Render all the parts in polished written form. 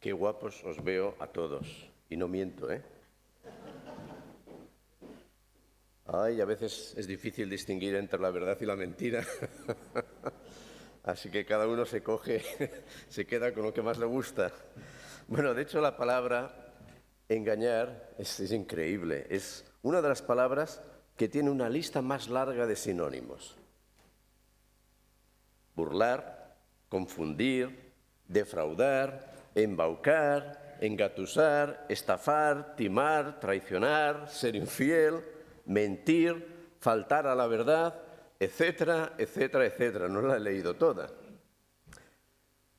Qué guapos os veo a todos. Y no miento, ¿eh? Ay, a veces es difícil distinguir entre la verdad y la mentira. Así que cada uno se coge, se queda con lo que más le gusta. Bueno, de hecho la palabra engañar es increíble. Es una de las palabras que tiene una lista más larga de sinónimos. Burlar, confundir, defraudar, embaucar, engatusar, estafar, timar, traicionar, ser infiel, mentir, faltar a la verdad, etcétera, etcétera, etcétera. No la he leído toda.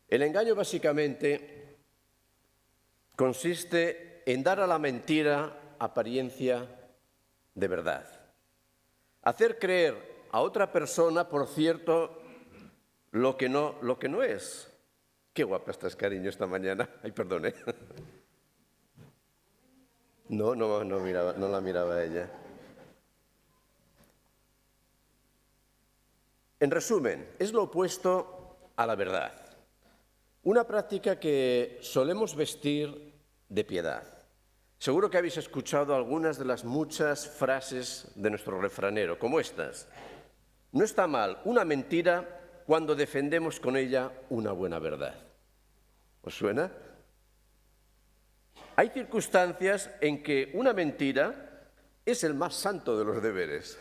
El engaño básicamente consiste en dar a la mentira apariencia de verdad. Hacer creer a otra persona, por cierto, lo que no es. Qué guapa estás, cariño, esta mañana. Ay, perdón, ¿eh? No la miraba ella. En resumen, es lo opuesto a la verdad. Una práctica que solemos vestir de piedad. Seguro que habéis escuchado algunas de las muchas frases de nuestro refranero, como estas. No está mal una mentira cuando defendemos con ella una buena verdad. ¿Os suena? Hay circunstancias en que una mentira es el más santo de los deberes.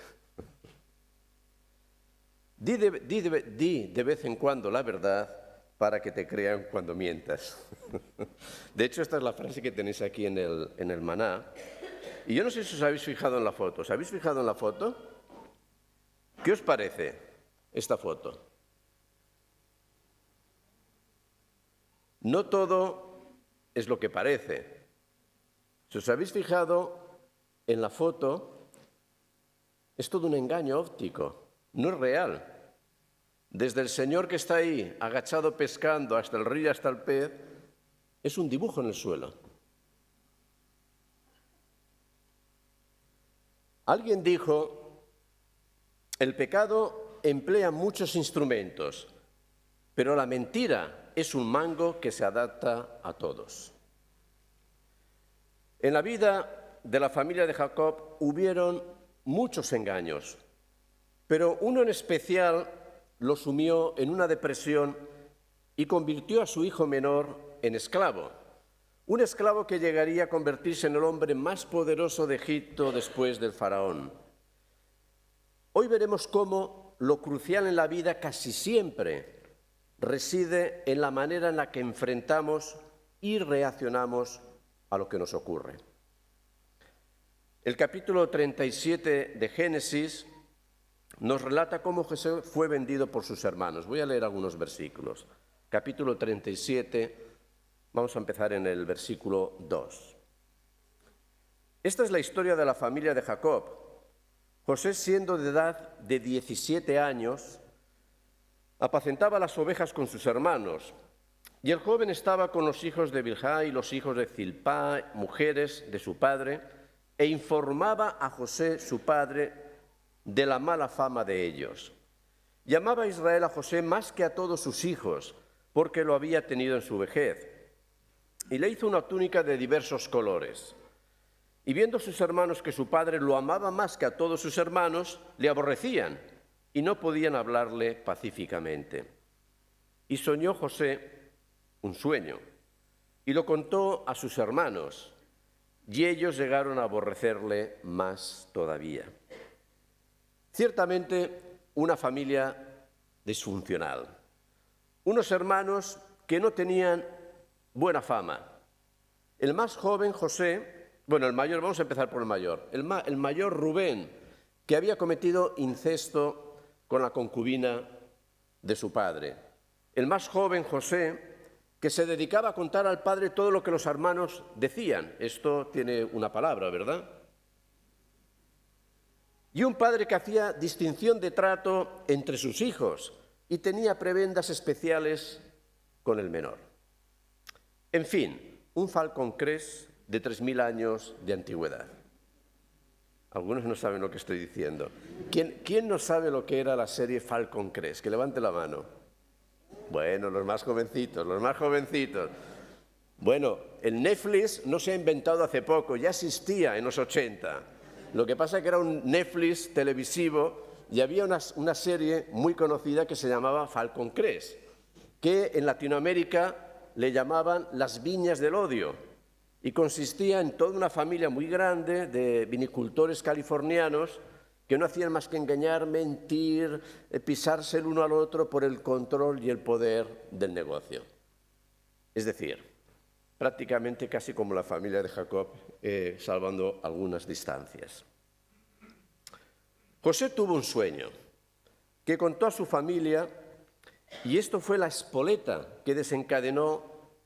Di de vez en cuando la verdad para que te crean cuando mientas. De hecho, esta es la frase que tenéis aquí en el maná. Y yo no sé si os habéis fijado en la foto. ¿Os habéis fijado en la foto? ¿Qué os parece esta foto? No todo es lo que parece. Si os habéis fijado en la foto, es todo un engaño óptico. No es real. Desde el señor que está ahí, agachado pescando, hasta el río, hasta el pez, es un dibujo en el suelo. Alguien dijo, el pecado emplea muchos instrumentos, pero la mentira es un mango que se adapta a todos. En la vida de la familia de Jacob hubieron muchos engaños, pero uno en especial lo sumió en una depresión y convirtió a su hijo menor en esclavo. Un esclavo que llegaría a convertirse en el hombre más poderoso de Egipto después del faraón. Hoy veremos cómo lo crucial en la vida casi siempre reside en la manera en la que enfrentamos y reaccionamos a lo que nos ocurre. El capítulo 37 de Génesis nos relata cómo José fue vendido por sus hermanos. Voy a leer algunos versículos. Capítulo 37, vamos a empezar en el versículo 2. Esta es la historia de la familia de Jacob. José, siendo de edad de 17 años, apacentaba las ovejas con sus hermanos, y el joven estaba con los hijos de Bilhá y los hijos de Zilpá, mujeres de su padre, e informaba a José, su padre, de la mala fama de ellos. Llamaba a Israel a José más que a todos sus hijos, porque lo había tenido en su vejez, y le hizo una túnica de diversos colores. Y viendo sus hermanos que su padre lo amaba más que a todos sus hermanos, le aborrecían y no podían hablarle pacíficamente. Y soñó José un sueño, y lo contó a sus hermanos, y ellos llegaron a aborrecerle más todavía. Ciertamente, una familia disfuncional. Unos hermanos que no tenían buena fama. El más joven, José, el mayor, vamos a empezar por el mayor. El mayor, Rubén, que había cometido incesto con la concubina de su padre. El más joven, José, que se dedicaba a contar al padre todo lo que los hermanos decían. Esto tiene una palabra, ¿verdad? Y un padre que hacía distinción de trato entre sus hijos y tenía prebendas especiales con el menor. En fin, un Falcon Crest de 3000 años de antigüedad. Algunos no saben lo que estoy diciendo. ¿Quién no sabe lo que era la serie Falcon Crest? Que levante la mano. Bueno, los más jovencitos. Bueno, el Netflix no se ha inventado hace poco, ya existía en los 80. Lo que pasa es que era un Netflix televisivo y había una serie muy conocida que se llamaba Falcon Crest, que en Latinoamérica le llamaban Las Viñas del Odio, y consistía en toda una familia muy grande de vinicultores californianos que no hacían más que engañar, mentir, pisarse el uno al otro por el control y el poder del negocio. Es decir, prácticamente casi como la familia de Jacob, salvando algunas distancias. José tuvo un sueño que contó a su familia, y esto fue la espoleta que desencadenó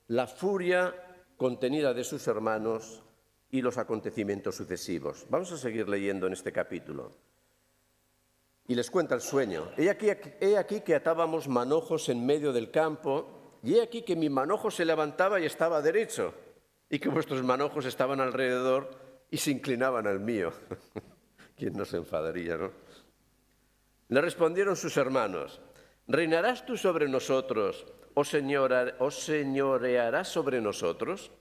la furia contenida de sus hermanos y los acontecimientos sucesivos. Vamos a seguir leyendo en este capítulo. Y les cuenta el sueño. He aquí que atábamos manojos en medio del campo, y he aquí que mi manojo se levantaba y estaba derecho, y que vuestros manojos estaban alrededor y se inclinaban al mío. ¿Quién no se enfadaría, no? Le respondieron sus hermanos: ¿reinarás tú sobre nosotros o señorearás sobre nosotros?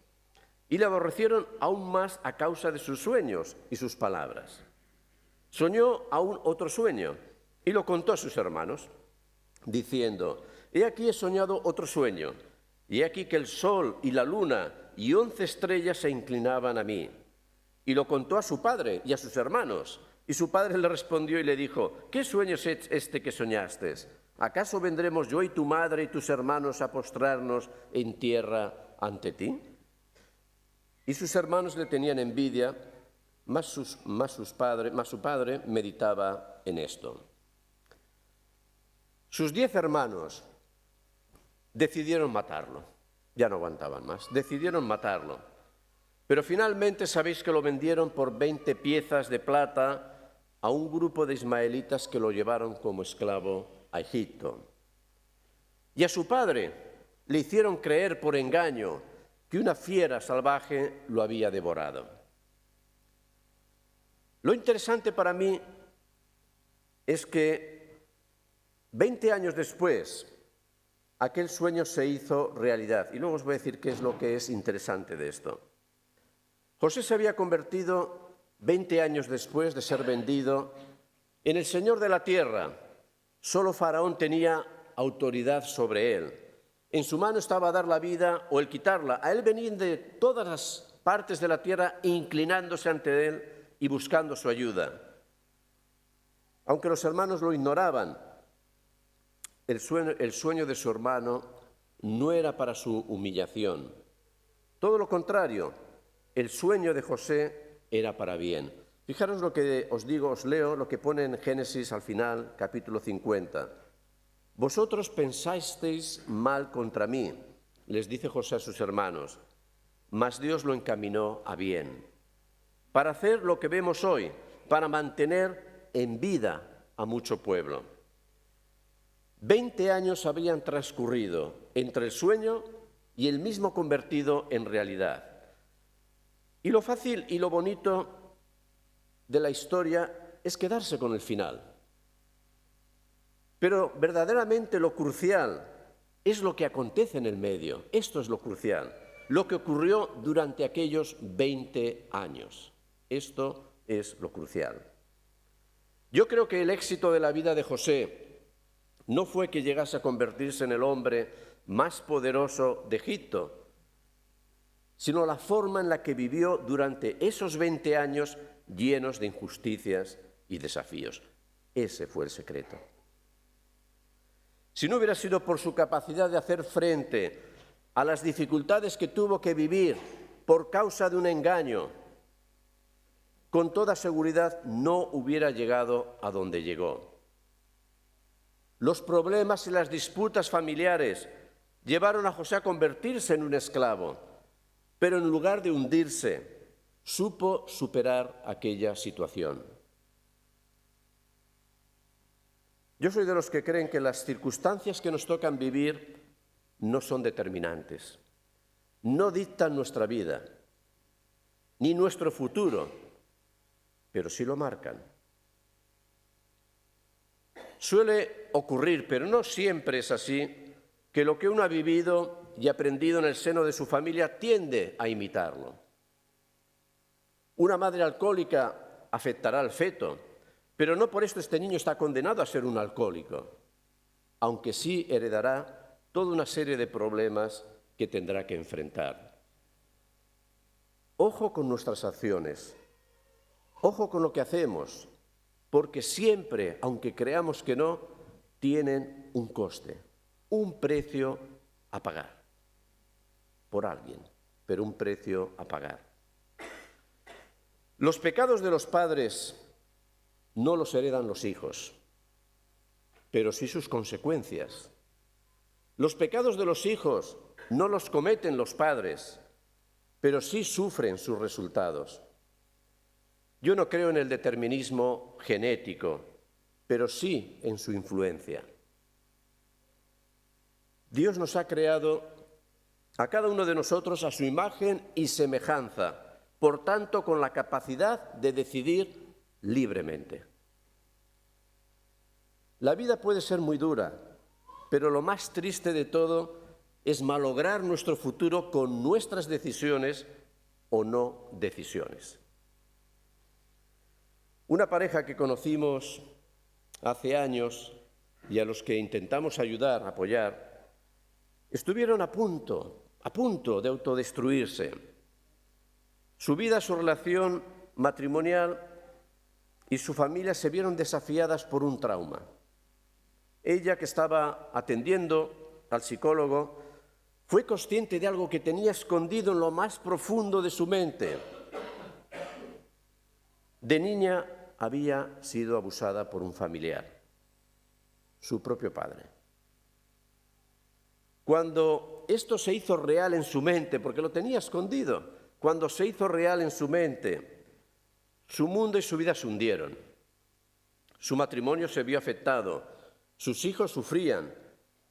Y le aborrecieron aún más a causa de sus sueños y sus palabras. Soñó aún otro sueño y lo contó a sus hermanos, diciendo: he aquí he soñado otro sueño, y he aquí que el sol y la luna y 11 estrellas se inclinaban a mí. Y lo contó a su padre y a sus hermanos, y su padre le respondió y le dijo: ¿qué sueño es este que soñaste? ¿Acaso vendremos yo y tu madre y tus hermanos a postrarnos en tierra ante ti? Y sus hermanos le tenían envidia, mas su padre meditaba en esto. Sus 10 hermanos decidieron matarlo. Ya no aguantaban más. Decidieron matarlo. Pero finalmente sabéis que lo vendieron por 20 piezas de plata a un grupo de ismaelitas que lo llevaron como esclavo a Egipto. Y a su padre le hicieron creer por engaño que una fiera salvaje lo había devorado. Lo interesante para mí es que 20 años después aquel sueño se hizo realidad. Y luego os voy a decir qué es lo que es interesante de esto. José se había convertido 20 años después de ser vendido en el señor de la tierra. Solo Faraón tenía autoridad sobre él. En su mano estaba dar la vida o el quitarla. A él venían de todas las partes de la tierra inclinándose ante él y buscando su ayuda. Aunque los hermanos lo ignoraban, el sueño de su hermano no era para su humillación. Todo lo contrario, el sueño de José era para bien. Fijaros lo que os digo, os leo lo que pone en Génesis al final, capítulo 50. Vosotros pensasteis mal contra mí, les dice José a sus hermanos, mas Dios lo encaminó a bien, para hacer lo que vemos hoy, para mantener en vida a mucho pueblo. 20 años habían transcurrido entre el sueño y el mismo convertido en realidad. Y lo fácil y lo bonito de la historia es quedarse con el final. Pero verdaderamente lo crucial es lo que acontece en el medio. Esto es lo crucial, lo que ocurrió durante aquellos 20 años. Esto es lo crucial. Yo creo que el éxito de la vida de José no fue que llegase a convertirse en el hombre más poderoso de Egipto, sino la forma en la que vivió durante esos 20 años llenos de injusticias y desafíos. Ese fue el secreto. Si no hubiera sido por su capacidad de hacer frente a las dificultades que tuvo que vivir por causa de un engaño, con toda seguridad no hubiera llegado a donde llegó. Los problemas y las disputas familiares llevaron a José a convertirse en un esclavo, pero en lugar de hundirse, supo superar aquella situación. Yo soy de los que creen que las circunstancias que nos tocan vivir no son determinantes, no dictan nuestra vida, ni nuestro futuro, pero sí lo marcan. Suele ocurrir, pero no siempre es así, que lo que uno ha vivido y aprendido en el seno de su familia tiende a imitarlo. Una madre alcohólica afectará al feto, pero no por esto este niño está condenado a ser un alcohólico, aunque sí heredará toda una serie de problemas que tendrá que enfrentar. Ojo con nuestras acciones, ojo con lo que hacemos, porque siempre, aunque creamos que no, tienen un coste, un precio a pagar por alguien, pero un precio a pagar. Los pecados de los padres no los heredan los hijos, pero sí sus consecuencias. Los pecados de los hijos no los cometen los padres, pero sí sufren sus resultados. Yo no creo en el determinismo genético, pero sí en su influencia. Dios nos ha creado a cada uno de nosotros a su imagen y semejanza, por tanto, con la capacidad de decidir libremente. La vida puede ser muy dura, pero lo más triste de todo es malograr nuestro futuro con nuestras decisiones o no decisiones. Una pareja que conocimos hace años y a los que intentamos ayudar, apoyar, estuvieron a punto de autodestruirse. Su vida, su relación matrimonial y su familia se vieron desafiadas por un trauma. Ella, que estaba atendiendo al psicólogo, fue consciente de algo que tenía escondido en lo más profundo de su mente. De niña había sido abusada por un familiar, su propio padre. Cuando esto se hizo real en su mente, porque lo tenía escondido, cuando se hizo real en su mente, su mundo y su vida se hundieron. Su matrimonio se vio afectado, sus hijos sufrían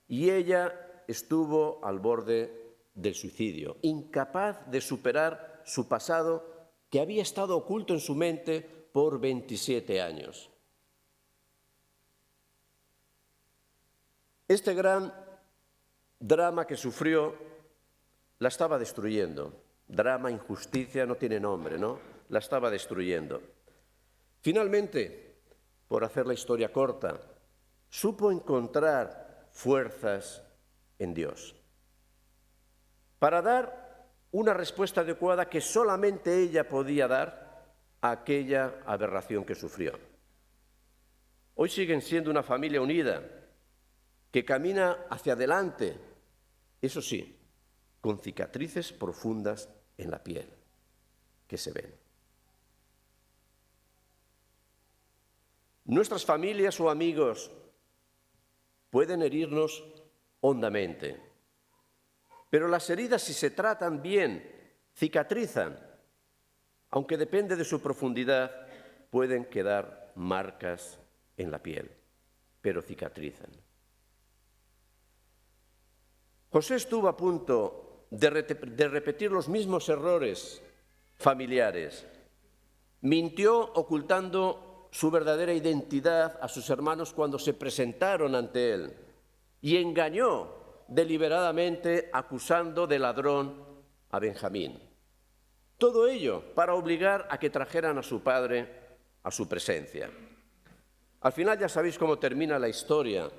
y ella estuvo al borde del suicidio, incapaz de superar su pasado que había estado oculto en su mente por 27 años. Este gran drama que sufrió la estaba destruyendo. Drama, injusticia, no tiene nombre, ¿no? La estaba destruyendo. Finalmente, por hacer la historia corta, supo encontrar fuerzas en Dios para dar una respuesta adecuada que solamente ella podía dar a aquella aberración que sufrió. Hoy siguen siendo una familia unida que camina hacia adelante, eso sí, con cicatrices profundas en la piel que se ven. Nuestras familias o amigos pueden herirnos hondamente, pero las heridas, si se tratan bien, cicatrizan. Aunque depende de su profundidad, pueden quedar marcas en la piel, pero cicatrizan. José estuvo a punto de repetir los mismos errores familiares. Mintió ocultando su verdadera identidad a sus hermanos cuando se presentaron ante él y engañó deliberadamente acusando de ladrón a Benjamín. Todo ello para obligar a que trajeran a su padre a su presencia. Al final ya sabéis cómo termina la historia.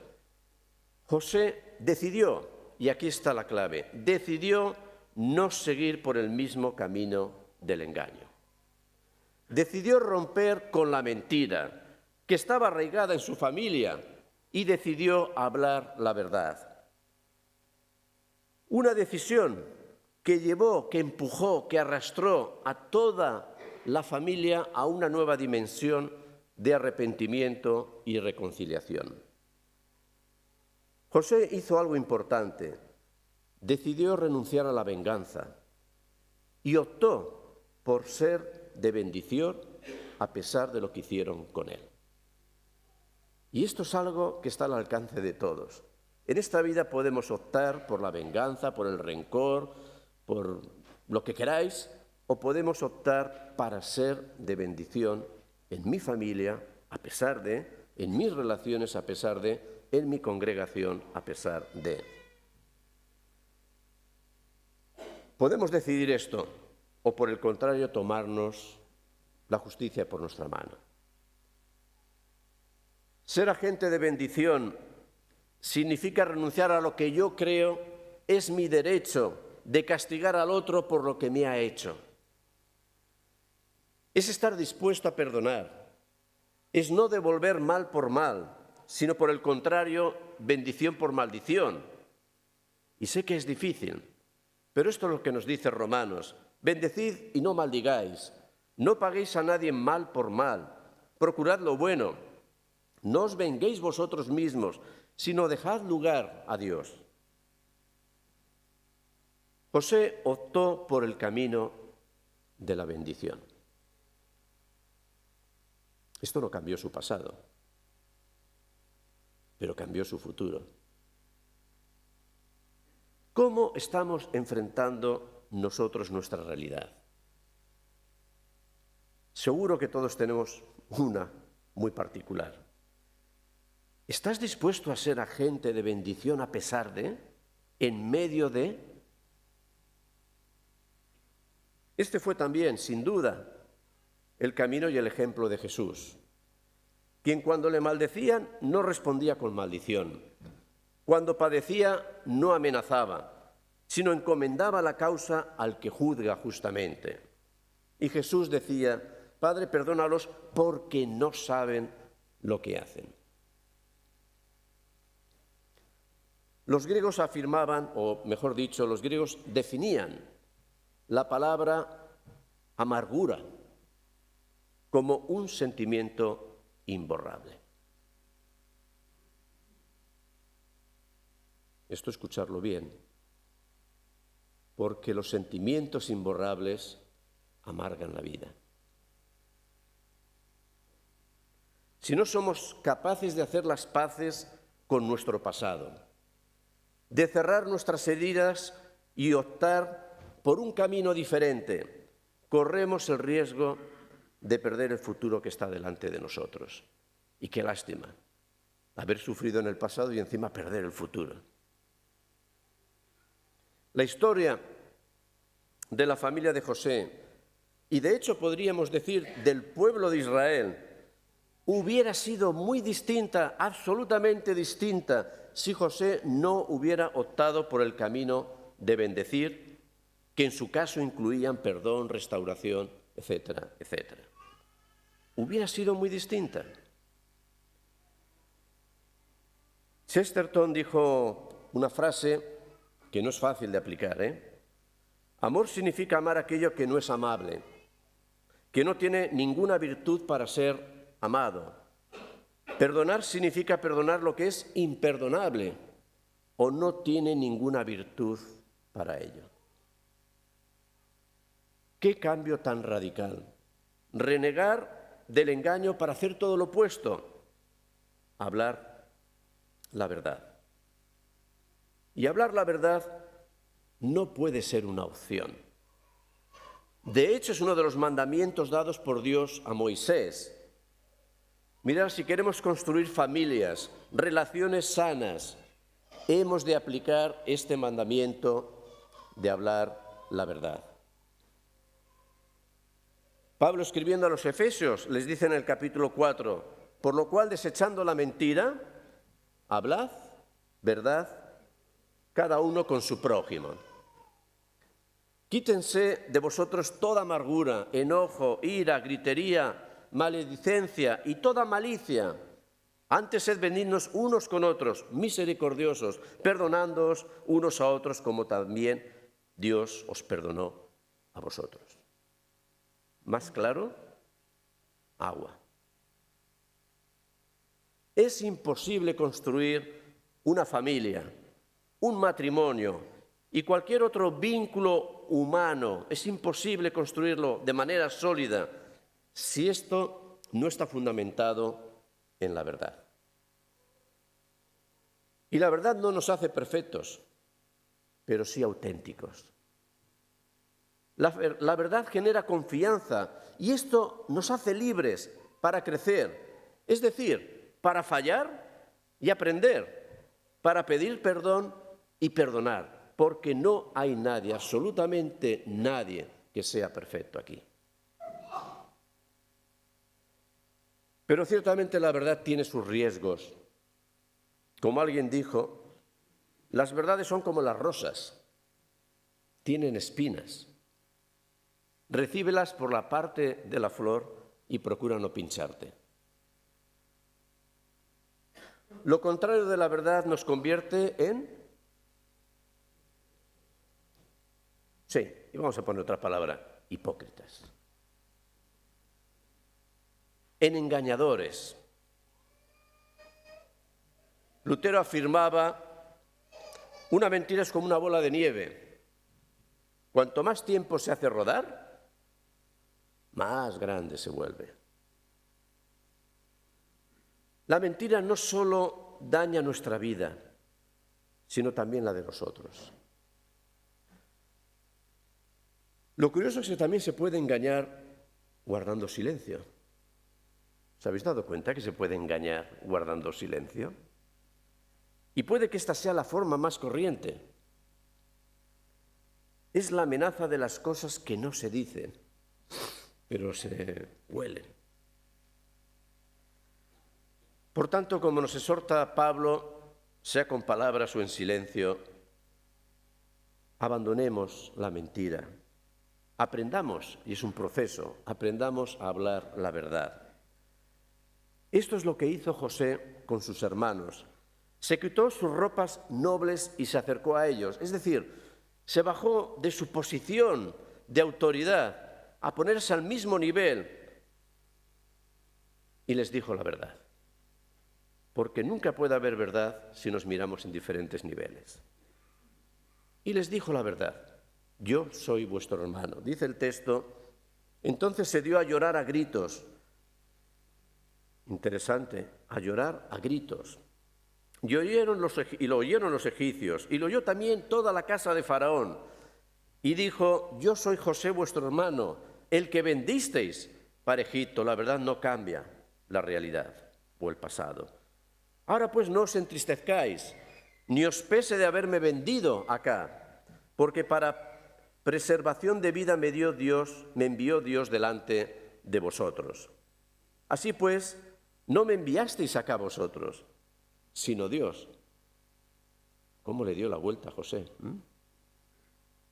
José decidió, y aquí está la clave, decidió no seguir por el mismo camino del engaño. Decidió romper con la mentira, que estaba arraigada en su familia, y decidió hablar la verdad. Una decisión que llevó, que empujó, que arrastró a toda la familia a una nueva dimensión de arrepentimiento y reconciliación. José hizo algo importante. Decidió renunciar a la venganza y optó por ser de bendición a pesar de lo que hicieron con él. Y esto es algo que está al alcance de todos. En esta vida podemos optar por la venganza, por el rencor, por lo que queráis, o podemos optar para ser de bendición en mi familia, a pesar de, en mis relaciones, a pesar de, en mi congregación, a pesar de. Podemos decidir esto o, por el contrario, tomarnos la justicia por nuestra mano. Ser agente de bendición significa renunciar a lo que yo creo es mi derecho de castigar al otro por lo que me ha hecho. Es estar dispuesto a perdonar. Es no devolver mal por mal, sino por el contrario, bendición por maldición. Y sé que es difícil, pero esto es lo que nos dice Romanos. Bendecid y no maldigáis. No paguéis a nadie mal por mal. Procurad lo bueno. No os venguéis vosotros mismos, sino dejad lugar a Dios. José optó por el camino de la bendición. Esto no cambió su pasado, pero cambió su futuro. ¿Cómo estamos enfrentando nosotros nuestra realidad? Seguro que todos tenemos una muy particular. ¿Estás dispuesto a ser agente de bendición a pesar de, en medio de? Este fue también, sin duda, el camino y el ejemplo de Jesús, quien cuando le maldecían no respondía con maldición, cuando padecía no amenazaba, sino encomendaba la causa al que juzga justamente. Y Jesús decía: Padre, perdónalos porque no saben lo que hacen. Los griegos afirmaban, o mejor dicho, los griegos definían la palabra amargura como un sentimiento imborrable. Esto escucharlo bien, porque los sentimientos imborrables amargan la vida. Si no somos capaces de hacer las paces con nuestro pasado, de cerrar nuestras heridas y optar por un camino diferente, corremos el riesgo de perder el futuro que está delante de nosotros. Y qué lástima, haber sufrido en el pasado y encima perder el futuro. La historia de la familia de José, y de hecho podríamos decir del pueblo de Israel, hubiera sido muy distinta, absolutamente distinta, si José no hubiera optado por el camino de bendecir, que en su caso incluían perdón, restauración, etcétera, etcétera. Hubiera sido muy distinta. Chesterton dijo una frase que no es fácil de aplicar, Amor significa amar aquello que no es amable, que no tiene ninguna virtud para ser amado. Perdonar significa perdonar lo que es imperdonable o no tiene ninguna virtud para ello. ¿Qué cambio tan radical? Renegar del engaño para hacer todo lo opuesto. Hablar la verdad. Y hablar la verdad no puede ser una opción. De hecho, es uno de los mandamientos dados por Dios a Moisés. Mirad, si queremos construir familias, relaciones sanas, hemos de aplicar este mandamiento de hablar la verdad. Pablo, escribiendo a los Efesios, les dice en el capítulo 4, por lo cual, desechando la mentira, hablad verdad cada uno con su prójimo. Quítense de vosotros toda amargura, enojo, ira, gritería, maledicencia y toda malicia. Antes sed benignos unos con otros, misericordiosos, perdonándoos unos a otros como también Dios os perdonó a vosotros. ¿Más claro? Agua. Es imposible construir una familia, un matrimonio y cualquier otro vínculo humano. Es imposible construirlo de manera sólida si esto no está fundamentado en la verdad. Y la verdad no nos hace perfectos, pero sí auténticos. La verdad genera confianza y esto nos hace libres para crecer, es decir, para fallar y aprender, para pedir perdón y perdonar, porque no hay nadie, absolutamente nadie, que sea perfecto aquí. Pero ciertamente la verdad tiene sus riesgos. Como alguien dijo, las verdades son como las rosas, tienen espinas. Recíbelas por la parte de la flor y procura no pincharte. Lo contrario de la verdad nos convierte en... Sí, y vamos a poner otra palabra, hipócritas. En engañadores. Lutero afirmaba, una mentira es como una bola de nieve. Cuanto más tiempo se hace rodar, más grande se vuelve. La mentira no solo daña nuestra vida, sino también la de los otros. Lo curioso es que también se puede engañar guardando silencio. ¿Os habéis dado cuenta que se puede engañar guardando silencio? Y puede que esta sea la forma más corriente. Es la amenaza de las cosas que no se dicen, pero se huelen. Por tanto, como nos exhorta Pablo, sea con palabras o en silencio, abandonemos la mentira. Aprendamos, y es un proceso, aprendamos a hablar la verdad. Esto es lo que hizo José con sus hermanos. Se quitó sus ropas nobles y se acercó a ellos. Es decir, se bajó de su posición de autoridad a ponerse al mismo nivel y les dijo la verdad. Porque nunca puede haber verdad si nos miramos en diferentes niveles. Y les dijo la verdad. Yo soy vuestro hermano. Dice el texto, entonces se dio a llorar a gritos. Interesante, a llorar a gritos. Y lo oyeron los egipcios, y lo oyó también toda la casa de Faraón. Y dijo, yo soy José vuestro hermano, el que vendisteis para Egipto. La verdad no cambia la realidad o el pasado. Ahora pues no os entristezcáis, ni os pese de haberme vendido acá, porque para preservación de vida me envió Dios delante de vosotros. Así pues, no me enviasteis acá vosotros, sino Dios. ¿Cómo le dio la vuelta a José?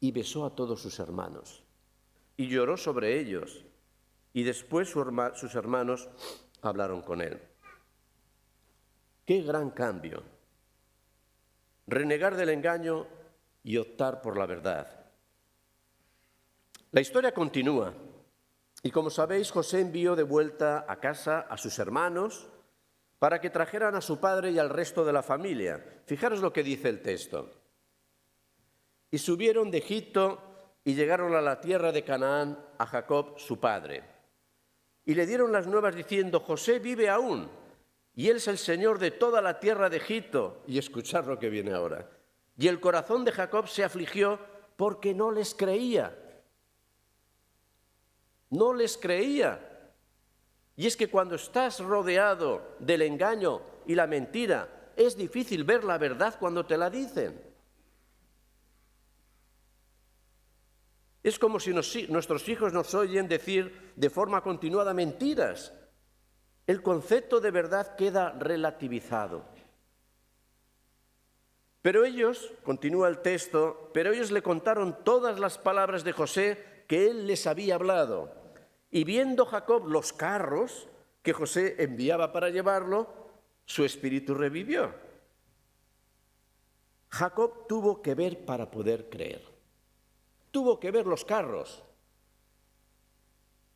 Y besó a todos sus hermanos, y lloró sobre ellos, y después sus hermanos hablaron con él. ¡Qué gran cambio! Renegar del engaño y optar por la verdad. La historia continúa, y como sabéis, José envió de vuelta a casa a sus hermanos para que trajeran a su padre y al resto de la familia. Fijaros lo que dice el texto. Y subieron de Egipto y llegaron a la tierra de Canaán a Jacob, su padre. Y le dieron las nuevas diciendo, José vive aún, y él es el Señor de toda la tierra de Egipto. Y escuchad lo que viene ahora. Y el corazón de Jacob se afligió porque no les creía. No les creía. Y es que cuando estás rodeado del engaño y la mentira, es difícil ver la verdad cuando te la dicen. Es como si nuestros hijos nos oyen decir de forma continuada mentiras. El concepto de verdad queda relativizado. Pero ellos, continúa el texto, pero ellos le contaron todas las palabras de José que él les había hablado. Y viendo Jacob los carros que José enviaba para llevarlo, su espíritu revivió. Jacob tuvo que ver para poder creer. Tuvo que ver los carros.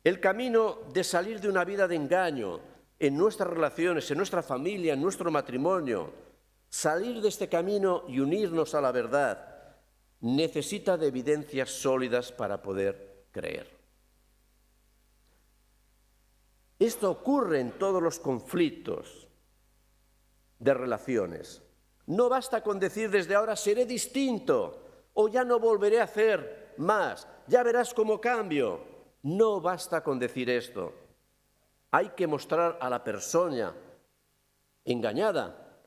El camino de salir de una vida de engaño en nuestras relaciones, en nuestra familia, en nuestro matrimonio, salir de este camino y unirnos a la verdad, necesita de evidencias sólidas para poder creer. Esto ocurre en todos los conflictos de relaciones. No basta con decir desde ahora seré distinto o ya no volveré a hacer más, ya verás cómo cambio. No basta con decir esto. Hay que mostrar a la persona engañada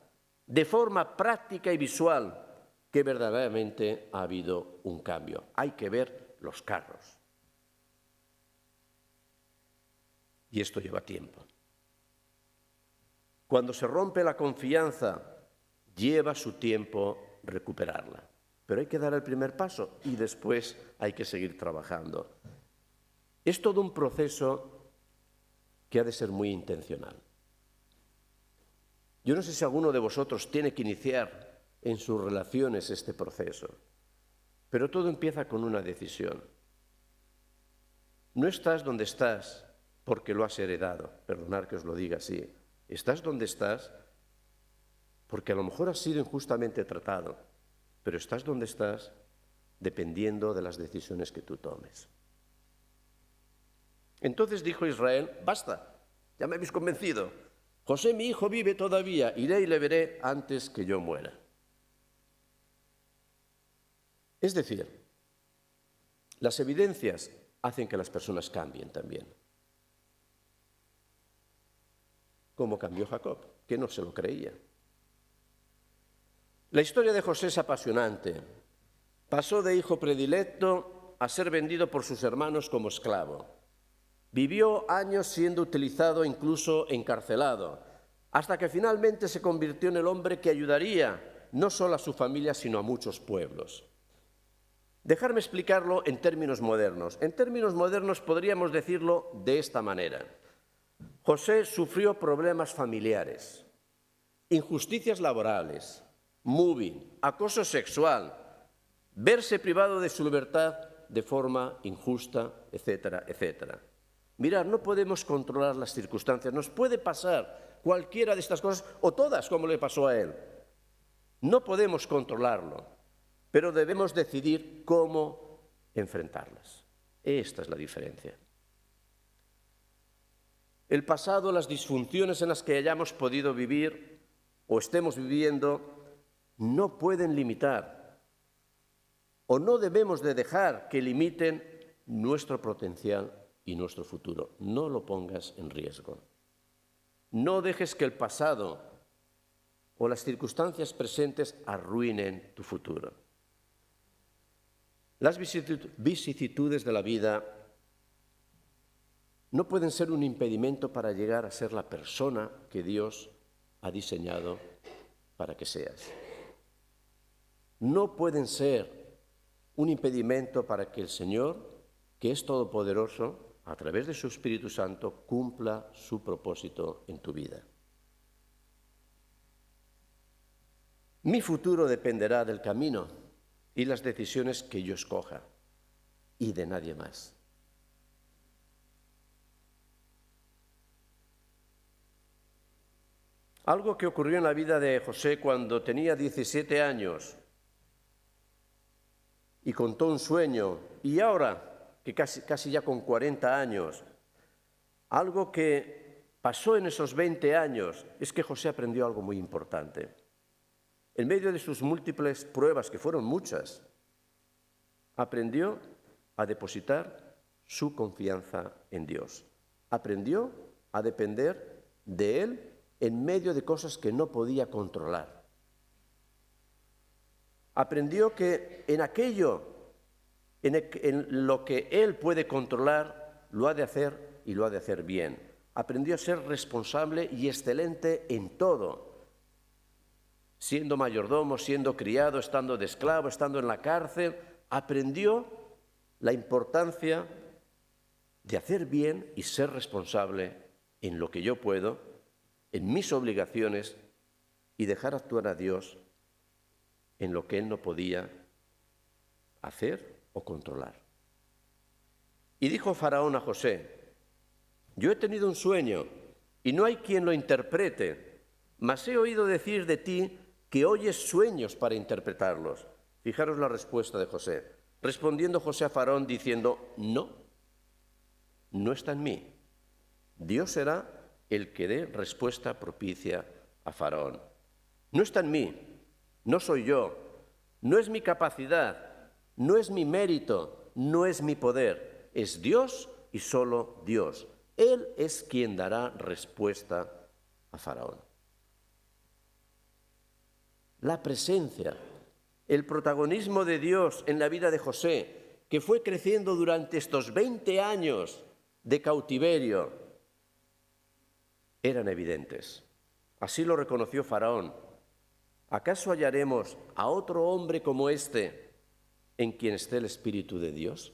de forma práctica y visual que verdaderamente ha habido un cambio. Hay que ver los carros. Y esto lleva tiempo. Cuando se rompe la confianza, lleva su tiempo recuperarla. Pero hay que dar el primer paso y después hay que seguir trabajando. Es todo un proceso que ha de ser muy intencional. Yo no sé si alguno de vosotros tiene que iniciar en sus relaciones este proceso, pero todo empieza con una decisión. No estás donde estás porque lo has heredado, perdonad que os lo diga así. Estás donde estás porque a lo mejor has sido injustamente tratado, pero estás donde estás dependiendo de las decisiones que tú tomes. Entonces dijo Israel: basta, ya me habéis convencido. José, mi hijo, vive todavía, iré y le veré antes que yo muera. Es decir, las evidencias hacen que las personas cambien también. Como cambió Jacob, que no se lo creía. La historia de José es apasionante. Pasó de hijo predilecto a ser vendido por sus hermanos como esclavo. Vivió años siendo utilizado, incluso encarcelado, hasta que finalmente se convirtió en el hombre que ayudaría no solo a su familia, sino a muchos pueblos. Dejarme explicarlo en términos modernos. En términos modernos podríamos decirlo de esta manera. José sufrió problemas familiares, injusticias laborales, mobbing, acoso sexual, verse privado de su libertad de forma injusta, etcétera, etcétera. Mirad, no podemos controlar las circunstancias. Nos puede pasar cualquiera de estas cosas, o todas, como le pasó a él. No podemos controlarlo, pero debemos decidir cómo enfrentarlas. Esta es la diferencia. El pasado, las disfunciones en las que hayamos podido vivir o estemos viviendo, no pueden limitar o no debemos de dejar que limiten nuestro potencial y nuestro futuro. No lo pongas en riesgo. No dejes que el pasado o las circunstancias presentes arruinen tu futuro. Las vicisitudes de la vida no pueden ser un impedimento para llegar a ser la persona que Dios ha diseñado para que seas. No pueden ser un impedimento para que el Señor, que es todopoderoso, a través de su Espíritu Santo, cumpla su propósito en tu vida. Mi futuro dependerá del camino y las decisiones que yo escoja, y de nadie más. Algo que ocurrió en la vida de José cuando tenía 17 años y contó un sueño, y ahora, que casi ya con 40 años, algo que pasó en esos 20 años, es que José aprendió algo muy importante. En medio de sus múltiples pruebas, que fueron muchas, aprendió a depositar su confianza en Dios. Aprendió a depender de Él en medio de cosas que no podía controlar. Aprendió que en aquello, en lo que Él puede controlar, lo ha de hacer y lo ha de hacer bien. Aprendió a ser responsable y excelente en todo. Siendo mayordomo, siendo criado, estando de esclavo, estando en la cárcel, aprendió la importancia de hacer bien y ser responsable en lo que yo puedo, en mis obligaciones, y dejar actuar a Dios en lo que Él no podía hacer o controlar. Y dijo Faraón a José: yo he tenido un sueño y no hay quien lo interprete, mas he oído decir de ti que oyes sueños para interpretarlos. Fijaros la respuesta de José. Respondiendo José a Faraón diciendo: no está en mí. Dios será el que dé respuesta propicia a Faraón. No está en mí, no soy yo, no es mi capacidad, no es mi mérito, no es mi poder. Es Dios y solo Dios. Él es quien dará respuesta a Faraón. La presencia el protagonismo de Dios en la vida de José, que fue creciendo durante estos 20 años de cautiverio, eran evidentes. Así lo reconoció Faraón. ¿Acaso hallaremos a otro hombre como este en quien esté el Espíritu de Dios?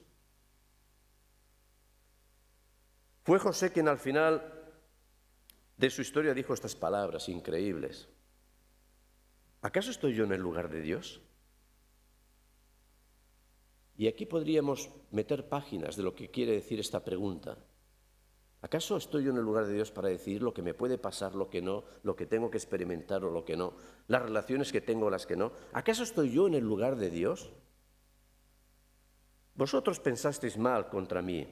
Fue José quien al final de su historia dijo estas palabras increíbles. ¿Acaso estoy yo en el lugar de Dios? Y aquí podríamos meter páginas de lo que quiere decir esta pregunta. ¿Acaso estoy yo en el lugar de Dios para decidir lo que me puede pasar, lo que no, lo que tengo que experimentar o lo que no, las relaciones que tengo o las que no? ¿Acaso estoy yo en el lugar de Dios? Vosotros pensasteis mal contra mí,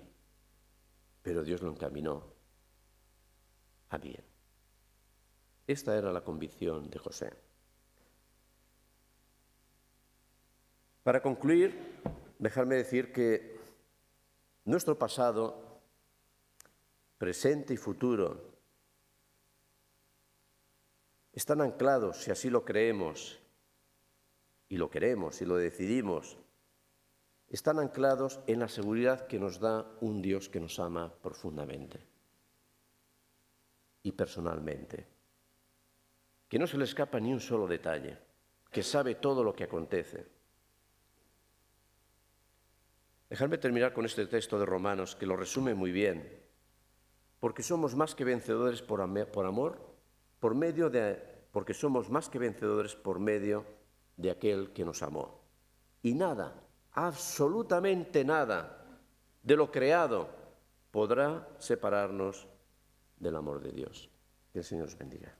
pero Dios lo encaminó a bien. Esta era la convicción de José. Para concluir, dejadme decir que nuestro pasado, presente y futuro están anclados, si así lo creemos y lo queremos y lo decidimos, están anclados en la seguridad que nos da un Dios que nos ama profundamente y personalmente, que no se le escapa ni un solo detalle, que sabe todo lo que acontece. Dejadme terminar con este texto de Romanos que lo resume muy bien. Porque somos más que vencedores por amor, porque somos más que vencedores por medio de aquel que nos amó. Y nada, absolutamente nada de lo creado podrá separarnos del amor de Dios. Que el Señor os bendiga.